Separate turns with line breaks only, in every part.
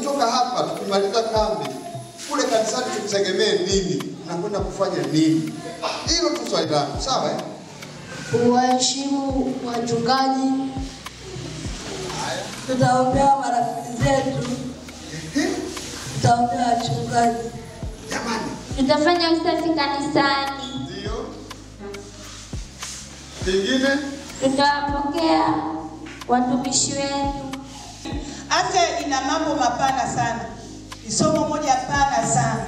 tukitoka hapa tukimaliza kambi kule kanisani tutegemee nini na kwenda kufanya nini? Hilo tu swali langu, sawa eh?
Kuwaheshimu wachungaji. Tutaombea marafiki zetu. Tutaombea wachungaji.
Jamani,
tutafanya usafi kanisani.
Ndio. Kingine?
Tutawapokea watumishi wetu.
Hata ina mambo mapana sana. Ni somo moja pana sana.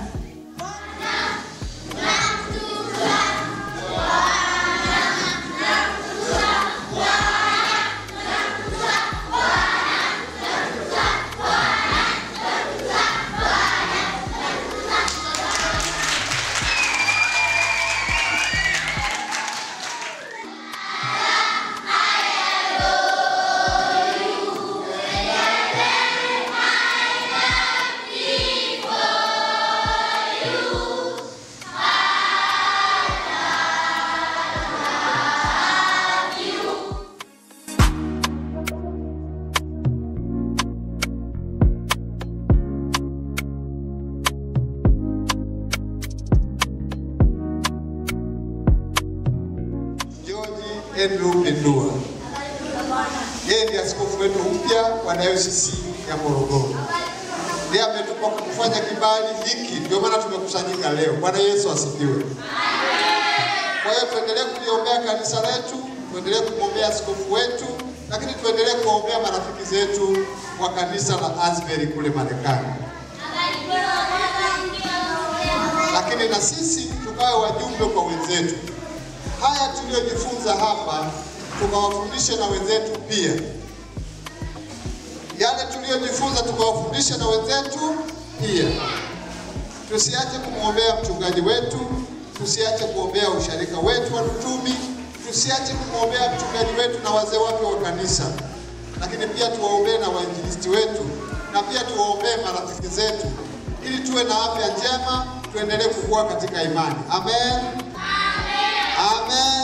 Andrew Pendua. Yeye ndiye askofu wetu mpya wa Dayosisi ya Morogoro. Ndiye ametupa kufanya kibali hiki, ndio maana tumekusanyika leo. Bwana Yesu asifiwe. Kwa hiyo tuendelee kuliombea kanisa letu, tuendelee kumwombea askofu wetu, lakini tuendelee kuombea marafiki zetu wa kanisa la Asbury kule Marekani. Lakini na sisi tukawe wajumbe kwa wenzetu. Haya tuliyojifunza hapa tukawafundishe na wenzetu pia. Yale tuliyojifunza tukawafundishe na wenzetu pia. Tusiache kumwombea mchungaji wetu, tusiache kuombea usharika wetu wa Lutumi, tusiache kumwombea mchungaji wetu na wazee wake wa kanisa. Lakini pia tuwaombee na wainjilisti wetu, na pia tuwaombee marafiki zetu ili tuwe na afya njema, tuendelee kukua katika imani. Amen. Amen.